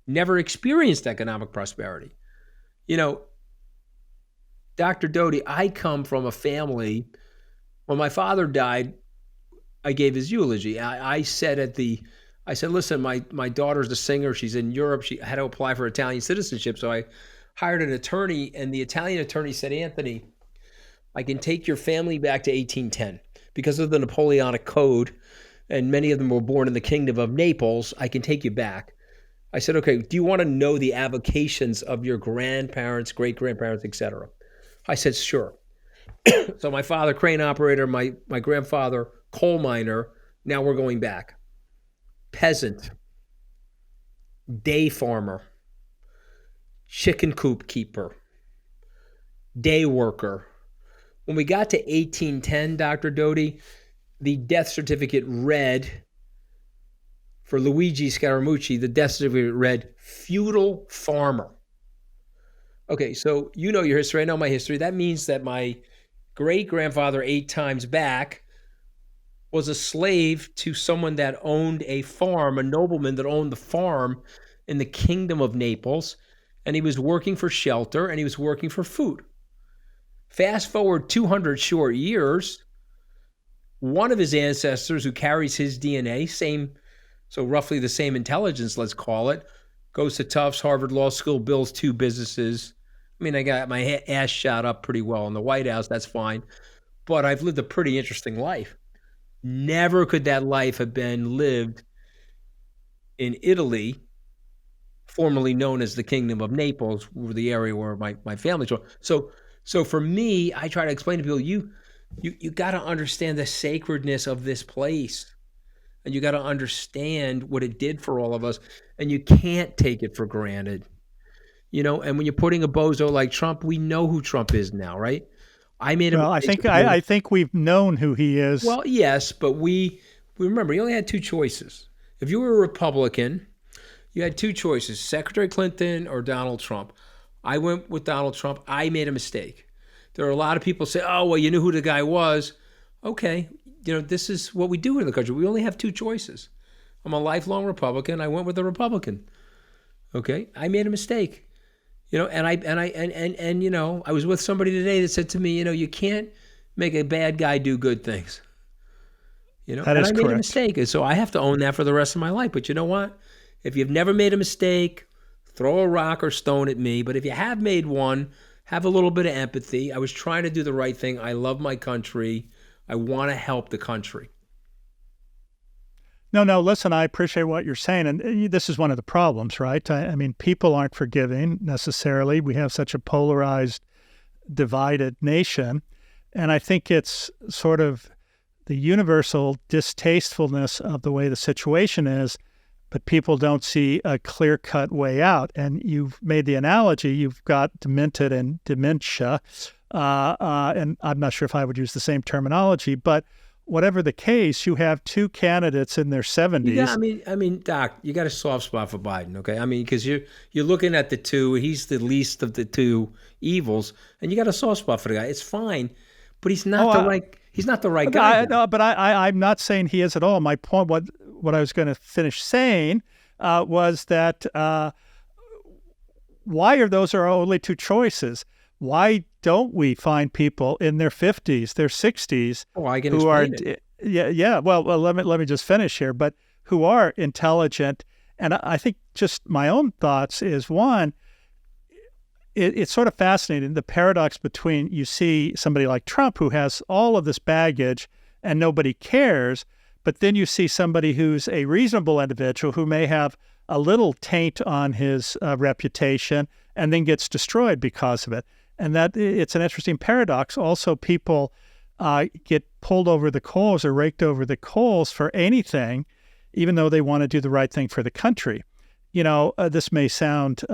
never experienced economic prosperity. Dr. Doty, I come from a family. When my father died, I gave his eulogy. I said listen, my daughter's a singer. She's in Europe. She had to apply for Italian citizenship. So I hired an attorney, and the Italian attorney said, Anthony, I can take your family back to 1810 because of the Napoleonic Code, and many of them were born in the Kingdom of Naples. I can take you back. I said, okay, do you want to know the avocations of your grandparents, great-grandparents, etc.? I said, sure. So my father, crane operator, my grandfather, coal miner. Now we're going back. Peasant, day farmer, chicken coop keeper, day worker. When we got to 1810, Dr. Doty, the death certificate read, for Luigi Scaramucci, the death certificate read, feudal farmer. Okay, so you know your history, I know my history. That means that my great-grandfather 8 times back was a slave to someone that owned a farm, a nobleman that owned the farm in the Kingdom of Naples, and he was working for shelter and he was working for food. Fast forward 200 short years, one of his ancestors who carries his DNA, so roughly the same intelligence, let's call it, goes to Tufts, Harvard Law School, builds 2 businesses. I mean, I got my ass shot up pretty well in the White House, that's fine, but I've lived a pretty interesting life. Never could that life have been lived in Italy, formerly known as the Kingdom of Naples, the area where my family's from. So for me, I try to explain to people, you got to understand the sacredness of this place, and you got to understand what it did for all of us, and you can't take it for granted. And when you're putting a bozo like Trump, we know who Trump is now, right? I made a Well, I think we've known who he is. Well, yes, but we remember he only had 2 choices. If you were a Republican, you had 2 choices: Secretary Clinton or Donald Trump. I went with Donald Trump. I made a mistake. There are a lot of people say, "Oh, well, you knew who the guy was." Okay, this is what we do in the country. We only have 2 choices. I'm a lifelong Republican. I went with a Republican. Okay, I made a mistake. I was with somebody today that said to me, you can't make a bad guy do good things. That is I made correct. a mistake, and so I have to own that for the rest of my life. But you know what? If you've never made a mistake, throw a rock or stone at me. But if you have made one, have a little bit of empathy. I was trying to do the right thing. I love my country. I want to help the country. No, listen, I appreciate what you're saying. And this is one of the problems, right? I mean, people aren't forgiving necessarily. We have such a polarized, divided nation. And I think it's sort of the universal distastefulness of the way the situation is, but people don't see a clear-cut way out. And you've made the analogy, you've got demented and dementia. And I'm not sure if I would use the same terminology, but whatever the case, you have 2 candidates in their 70s. Yeah, I mean, Doc, you got a soft spot for Biden, okay? I mean, because you're looking at the 2. He's the least of the 2 evils, and you got a soft spot for the guy. It's fine, but he's not He's not the right guy. But I'm not saying he is at all. My point, what I was going to finish saying, was that why are those our only 2 choices? Why don't we find people in their 50s, their 60s, I can who are explain it. Yeah. Well, let me just finish here. But who are intelligent, and I think just my own thoughts is one. It's sort of fascinating, the paradox between, you see somebody like Trump who has all of this baggage and nobody cares, but then you see somebody who's a reasonable individual who may have a little taint on his reputation and then gets destroyed because of it. And that it's an interesting paradox. Also, people get pulled over the coals or raked over the coals for anything, even though they want to do the right thing for the country. This may sound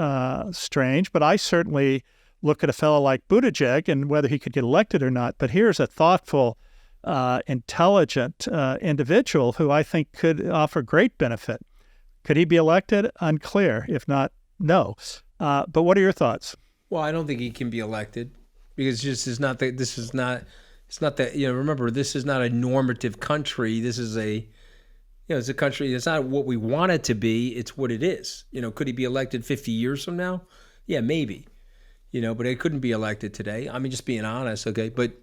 strange, but I certainly look at a fellow like Buttigieg and whether he could get elected or not. But here's a thoughtful, intelligent individual who I think could offer great benefit. Could he be elected? Unclear. If not, no. But what are your thoughts? Well, I don't think he can be elected because remember, this is not a normative country. This is it's a country, it's not what we want it to be, it's what it is. Could he be elected 50 years from now? Yeah, maybe. but they couldn't be elected today. I mean, just being honest, okay? But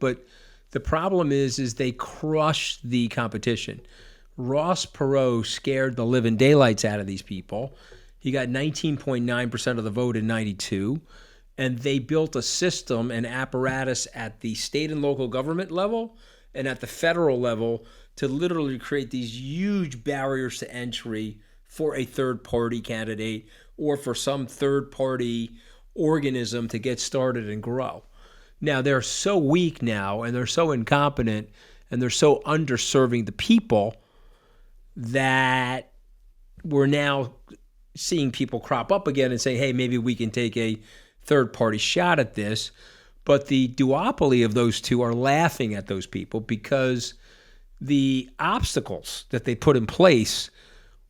the problem is they crushed the competition. Ross Perot scared the living daylights out of these people. He got 19.9% of the vote in 92, and they built a system and apparatus at the state and local government level and at the federal level to literally create these huge barriers to entry for a third-party candidate or for some third-party organism to get started and grow. Now, they're so weak now, and they're so incompetent, and they're so underserving the people that we're now seeing people crop up again and saying, hey, maybe we can take a third-party shot at this. But the duopoly of those two are laughing at those people because the obstacles that they put in place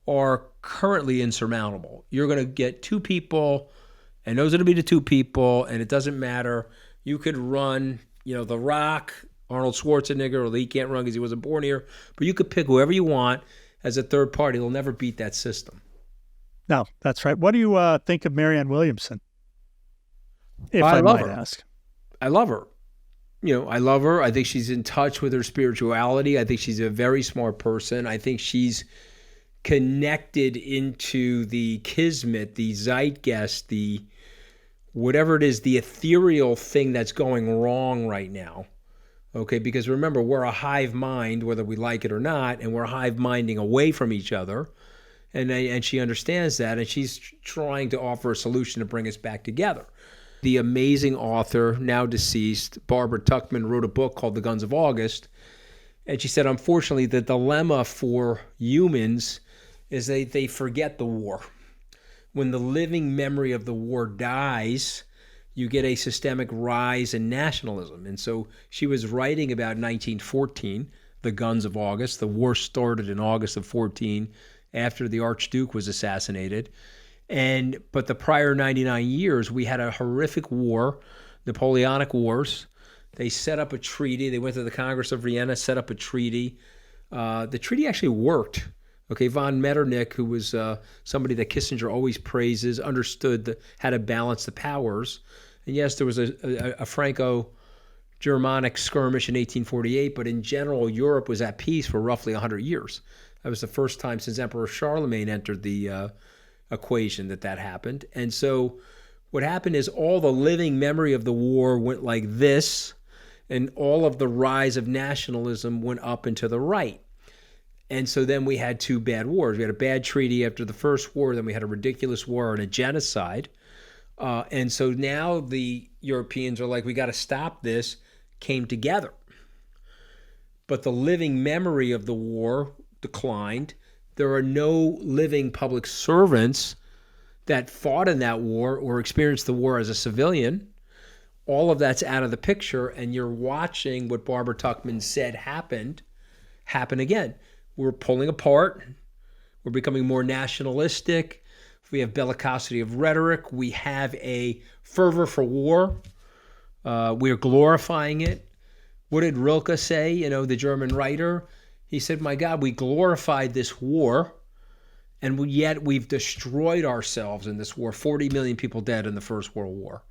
are currently insurmountable. You're going to get two people, and those are going to be the two people, and it doesn't matter. You could run, The Rock, Arnold Schwarzenegger, although he can't run because he wasn't born here, but you could pick whoever you want as a third party. They'll never beat that system. No, that's right. What do you think of Marianne Williamson? If I love might her. ask. I love her. I love her. I think she's in touch with her spirituality. I think she's a very smart person. I think she's connected into the kismet, the zeitgeist, the whatever it is, the ethereal thing that's going wrong right now. Okay, because remember, we're a hive mind, whether we like it or not, and we're hive minding away from each other. And she understands that, and she's trying to offer a solution to bring us back together. The amazing author, now deceased, Barbara Tuchman, wrote a book called The Guns of August. And she said, unfortunately, the dilemma for humans is they forget the war. When the living memory of the war dies, you get a systemic rise in nationalism. And so she was writing about 1914, The Guns of August. The war started in August of 14 after the Archduke was assassinated. But the prior 99 years, we had a horrific war, Napoleonic Wars. They set up a treaty. They went to the Congress of Vienna, set up a treaty. The treaty actually worked. Okay, von Metternich, who was somebody that Kissinger always praises, understood how to balance the powers. And yes, there was a Franco-Germanic skirmish in 1848, but in general, Europe was at peace for roughly 100 years. That was the first time since Emperor Charlemagne entered the equation that happened. And so what happened is all the living memory of the war went like this, and all of the rise of nationalism went up and to the right. And so then we had two bad wars. We had a bad treaty after the first war, then we had a ridiculous war and a genocide. And so now the Europeans are like, we got to stop this, came together. But the living memory of the war declined. There are no living public servants that fought in that war or experienced the war as a civilian. All of that's out of the picture, and you're watching what Barbara Tuchman said happen again. We're pulling apart. We're becoming more nationalistic. We have bellicosity of rhetoric. We have a fervor for war. We are glorifying it. What did Rilke say, the German writer? He said, my God, we glorified this war, and yet we've destroyed ourselves in this war. 40 million people dead in the First World War.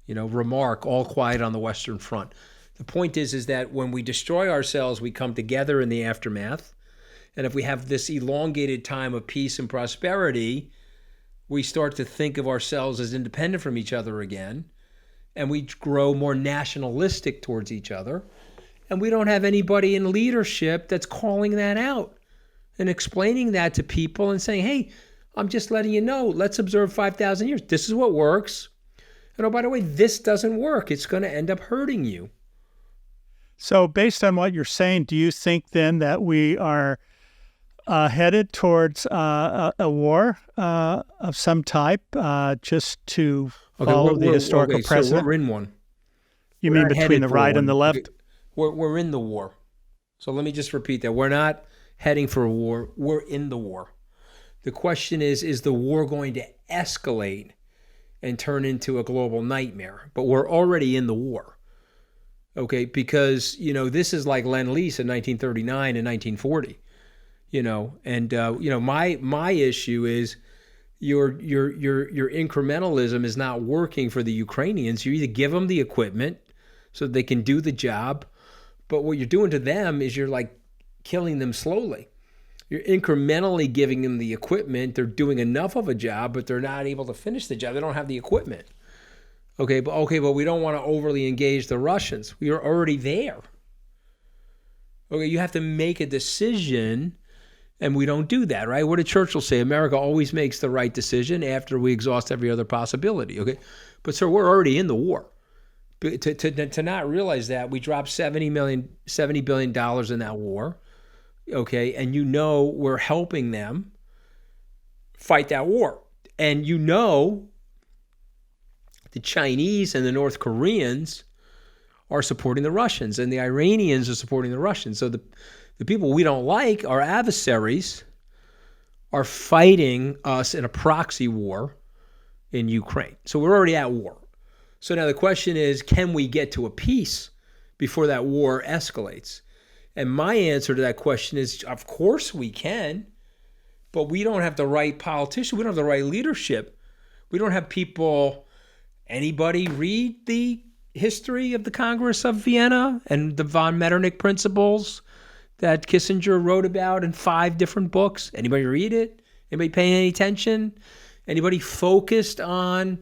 Remark, all quiet on the Western Front. The point is that when we destroy ourselves, we come together in the aftermath. And if we have this elongated time of peace and prosperity, we start to think of ourselves as independent from each other again. And we grow more nationalistic towards each other. And we don't have anybody in leadership that's calling that out and explaining that to people and saying, hey, I'm just letting you know, let's observe 5,000 years. This is what works. And oh, by the way, this doesn't work. It's going to end up hurting you. So based on what you're saying, do you think then that we are headed towards a war of some type just to follow the historical precedent? So we're in one. You mean between the right and the left? We're in the war. So let me just repeat that. We're not heading for a war. We're in the war. The question is the war going to escalate and turn into a global nightmare? But we're already in the war. Okay, because, this is like Lend-Lease in 1939 and 1940. My issue is, your incrementalism is not working for the Ukrainians. You either give them the equipment so they can do the job, but what you're doing to them is you're like killing them slowly. You're incrementally giving them the equipment. They're doing enough of a job, but they're not able to finish the job. They don't have the equipment. Okay, but we don't want to overly engage the Russians. We are already there. Okay, you have to make a decision, and we don't do that, right? What did Churchill say? America always makes the right decision after we exhaust every other possibility. Okay, but sir, we're already in the war. To not realize that, we dropped $70 billion in that war. Okay, and we're helping them fight that war, and the Chinese and the North Koreans are supporting the Russians, and the Iranians are supporting the Russians. So the people we don't like, our adversaries, are fighting us in a proxy war in Ukraine. So we're already at war. So now the question is, can we get to a peace before that war escalates? And my answer to that question is, of course we can, but we don't have the right politician. We don't have the right leadership. We don't have people. Anybody read the history of the Congress of Vienna and the von Metternich principles that Kissinger wrote about in 5 different books? Anybody read it? Anybody paying any attention? Anybody focused on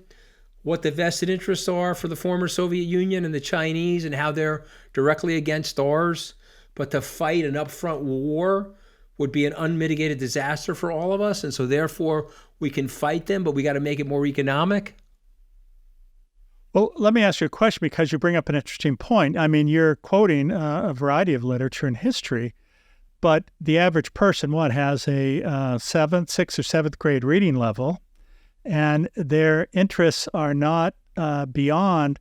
what the vested interests are for the former Soviet Union and the Chinese and how they're directly against ours? But to fight an upfront war would be an unmitigated disaster for all of us. And so therefore we can fight them, but we got to make it more economic. Well, let me ask you a question, because you bring up an interesting point. I mean, you're quoting a variety of literature and history, but the average person, has a 6th or 7th grade reading level, and their interests are not beyond,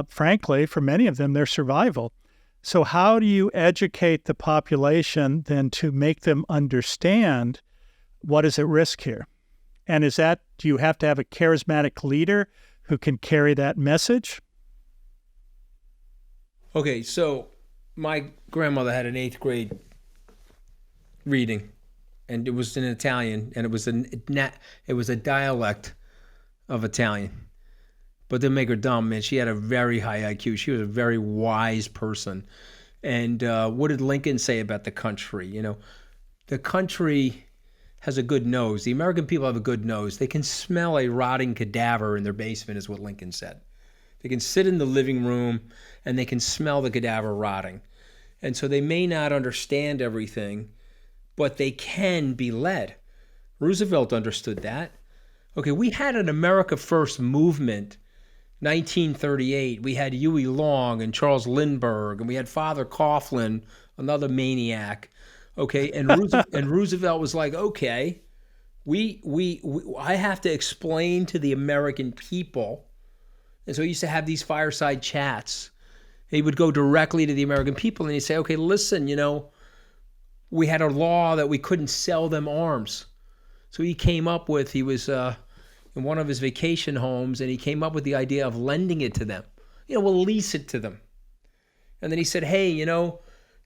frankly, for many of them, their survival. So how do you educate the population then to make them understand what is at risk here? And do you have to have a charismatic leader who can carry that message? Okay, so my grandmother had an 8th grade reading, and it was in Italian, and it was a dialect of Italian. But didn't make her dumb, man. She had a very high IQ. She was a very wise person. And what did Lincoln say about the country? The country has a good nose. The American people have a good nose. They can smell a rotting cadaver in their basement, is what Lincoln said. They can sit in the living room and they can smell the cadaver rotting. And so they may not understand everything, but they can be led. Roosevelt understood that. Okay, we had an America First movement, 1938. We had Huey Long and Charles Lindbergh, and we had Father Coughlin, another maniac. Okay, and Roosevelt was like, okay, I have to explain to the American people. And so he used to have these fireside chats. He would go directly to the American people and he'd say, okay, listen, we had a law that we couldn't sell them arms. So he was in one of his vacation homes, and he came up with the idea of lending it to them. We'll lease it to them. And then he said, hey,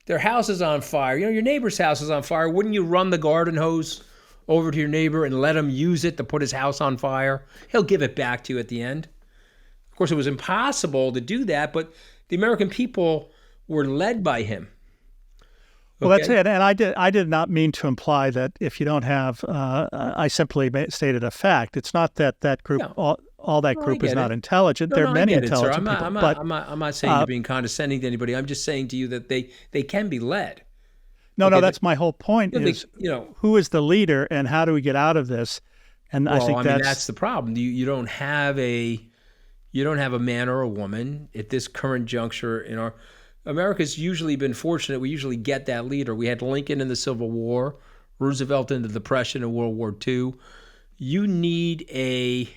their house is on fire. Your neighbor's house is on fire. Wouldn't you run the garden hose over to your neighbor and let him use it to put his house on fire? He'll give it back to you at the end. Of course, it was impossible to do that, but the American people were led by him. Well, that's it. And I did not mean to imply that if you don't have, I simply stated a fact. It's not that group, all that group is not intelligent. There are many intelligent people. I'm not saying you're being condescending to anybody. I'm just saying to you that they can be led. No, that's my whole point is, who is the leader and how do we get out of this? And I think that's the problem. You don't have a man or a woman at this current juncture in our. America's usually been fortunate. We usually get that leader. We had Lincoln in the Civil War, Roosevelt in the Depression and World War II. You need a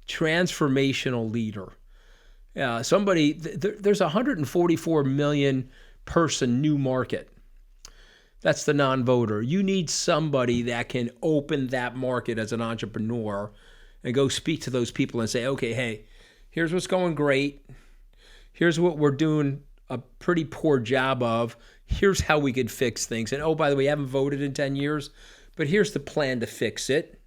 transformational leader. There's a 144 million person new market. That's the non-voter. You need somebody that can open that market as an entrepreneur and go speak to those people and say, okay, hey, here's what's going great. Here's what we're doing a pretty poor job of. Here's how we could fix things. And oh, by the way, you haven't voted in 10 years, but here's the plan to fix it.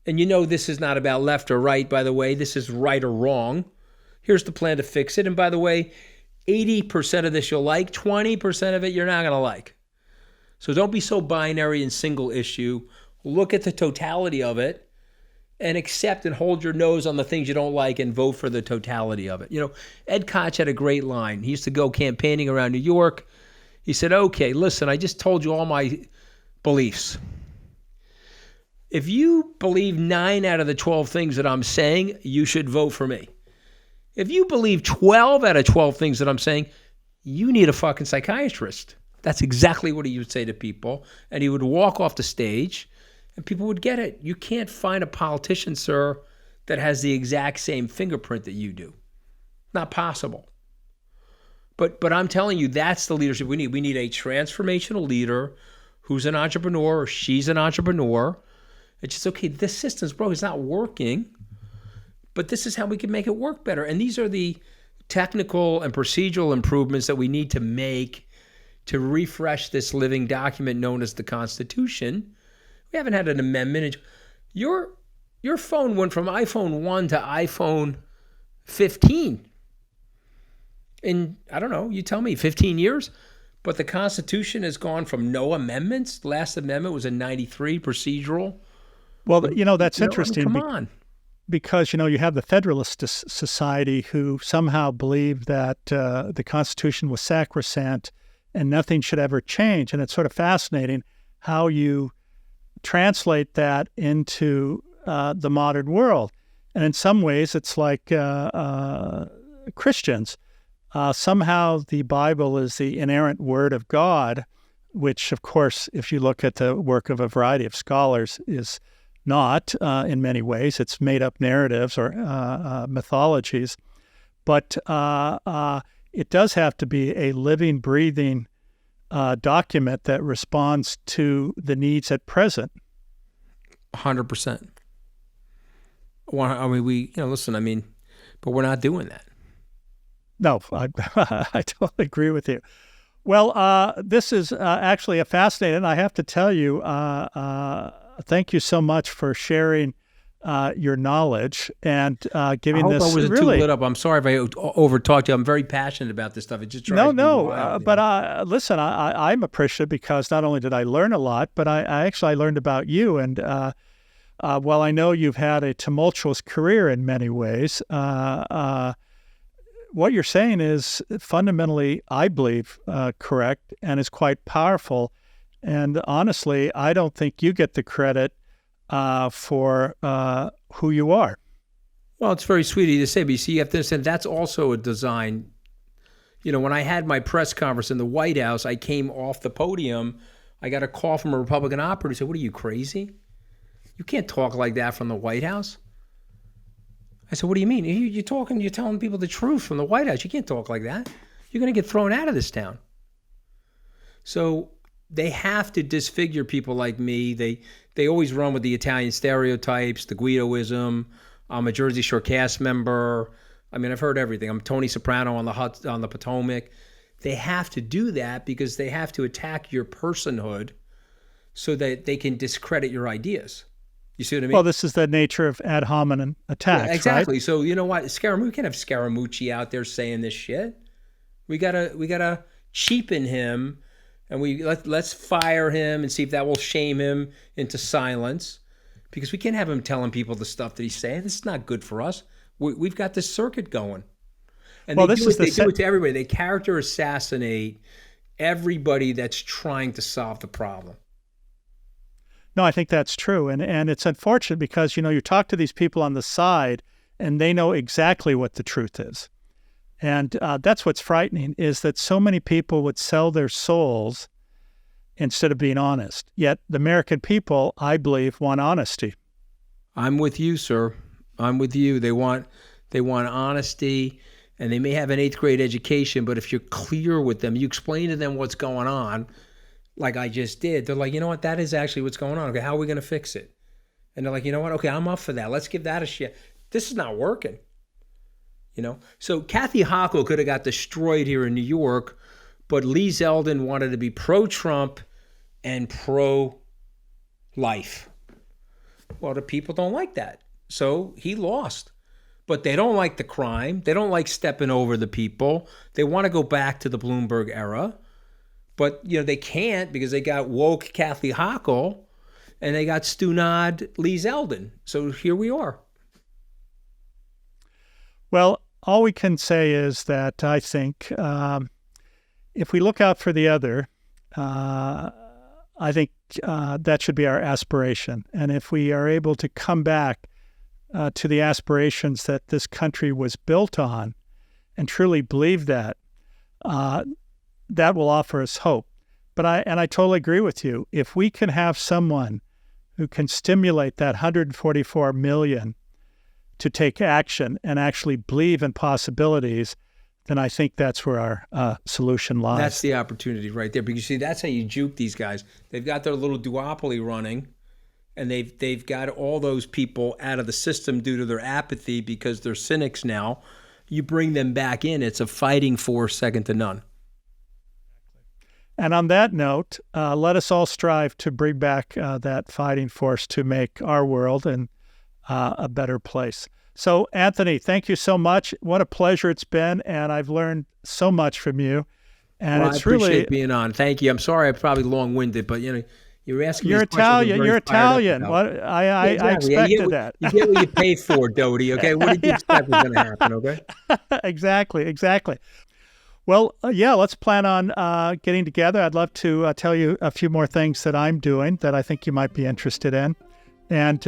And you know this is not about left or right, by the way. This is right or wrong. Here's the plan to fix it. And by the way, 80% of this you'll like, 20% of it you're not going to like. So don't be so binary and single issue. Look at the totality of it and accept and hold your nose on the things you don't like and vote for the totality of it. You know, Ed Koch had a great line. He used to go campaigning around New York. He said, okay, listen, I just told you all my beliefs. If you believe 9 out of the 12 things that I'm saying, you should vote for me. If you believe 12 out of 12 things that I'm saying, you need a fucking psychiatrist. That's exactly what he would say to people. And he would walk off the stage and people would get it. You can't find a politician, sir, that has the exact same fingerprint that you do. Not possible. But I'm telling you, that's the leadership we need. We need a transformational leader who's an entrepreneur or she's an entrepreneur. It's just, okay, this system's broke. It's not working. But this is how we can make it work better. And these are the technical and procedural improvements that we need to make to refresh this living document known as the Constitution. We haven't had an amendment. Your phone went from iPhone 1 to iPhone 15 in, I don't know, you tell me, 15 years? But the Constitution has gone from no amendments. The last amendment was in 93, procedural. Well, you know, that's interesting. Come on. Because, you know, you have the Federalist Society who somehow believe that the Constitution was sacrosanct and nothing should ever change. And it's sort of fascinating how you translate that into the modern world. And in some ways, it's like Christians. Somehow the Bible is the inerrant word of God, which, of course, if you look at the work of a variety of scholars, is not in many ways. It's made up narratives or mythologies. But it does have to be a living, breathing document that responds to the needs at present. 100%. I mean, listen, but we're not doing that. No, I totally agree with you. Well, this is actually a fascinating, I have to tell you, thank you so much for sharing your knowledge and giving this. I hope I wasn't too lit up. I'm sorry if I over-talked you. I'm very passionate about this stuff. It just drives me wild, but listen, I'm appreciative because not only did I learn a lot, but I actually learned about you. And while I know you've had a tumultuous career in many ways, what you're saying is fundamentally, I believe, correct and is quite powerful. And honestly, I don't think you get the credit for who you are. Well, it's very sweet of you to say, but you see, you have to understand that's also a design. You know, when I had my press conference in the White House, I came off the podium. I got a call from a Republican operative who said, "What are you, crazy? You can't talk like that from the White House." I said, "What do you mean? You're telling people the truth from the White House. You can't talk like that. You're going to get thrown out of this town." So they have to disfigure people like me. They always run with the Italian stereotypes, the Guidoism. I'm a Jersey Shore cast member. I mean, I've heard everything. I'm Tony Soprano on the Potomac. They have to do that because they have to attack your personhood so that they can discredit your ideas. You see what I mean? Well, this is the nature of ad hominem attacks, exactly. Right? So you know what? We can't have Scaramucci out there saying this shit. We gotta cheapen him, and let's fire him and see if that will shame him into silence, because we can't have him telling people the stuff that he's saying. This is not good for us. We've got this circuit going, and they do it to everybody. They character assassinate everybody that's trying to solve the problem. No, I think that's true. And it's unfortunate because, you know, you talk to these people on the side and they know exactly what the truth is. And that's what's frightening, is that so many people would sell their souls instead of being honest. Yet the American people, I believe, want honesty. I'm with you, sir. I'm with you. They want honesty, and they may have an 8th grade education, but if you're clear with them, you explain to them what's going on, like I just did, they're like, you know what, that is actually what's going on. Okay, how are we going to fix it? And they're like, you know what, okay, I'm up for that. Let's give that a shot. This is not working. You know? So Kathy Hochul could have got destroyed here in New York, but Lee Zeldin wanted to be pro-Trump and pro-life. Well, the people don't like that. So he lost. But they don't like the crime. They don't like stepping over the people. They want to go back to the Bloomberg era. But, they can't because they got woke Kathy Hochul and they got Stunad Lee Zeldin. So here we are. Well, all we can say is that I think if we look out for the other, I think that should be our aspiration. And if we are able to come back to the aspirations that this country was built on and truly believe that, that will offer us hope. But I totally agree with you. If we can have someone who can stimulate that 144 million to take action and actually believe in possibilities, then I think that's where our solution lies. That's the opportunity right there. Because, that's how you juke these guys. They've got their little duopoly running, and they've got all those people out of the system due to their apathy because they're cynics now. You bring them back in, it's a fighting force second to none. And on that note, let us all strive to bring back that fighting force to make our world and a better place. So, Anthony, thank you so much. What a pleasure it's been, and I've learned so much from you. And well, it's I appreciate really being on. Thank you. I'm sorry I'm probably long-winded, but you're asking. You're me Italian. You're Italian. What I expected that. You get what you pay for, Doty. Okay, what did you expect was going to happen? Okay. Exactly. Well, let's plan on getting together. I'd love to tell you a few more things that I'm doing that I think you might be interested in. And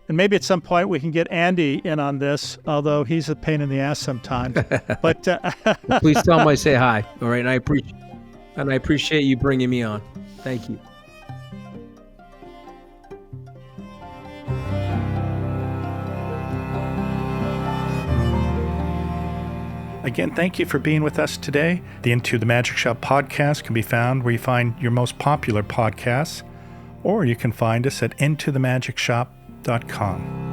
maybe at some point we can get Andy in on this, although he's a pain in the ass sometimes. But please tell him I say hi. All right, and I appreciate you bringing me on. Thank you. Again, thank you for being with us today. The Into the Magic Shop podcast can be found where you find your most popular podcasts, or you can find us at intothemagicshop.com.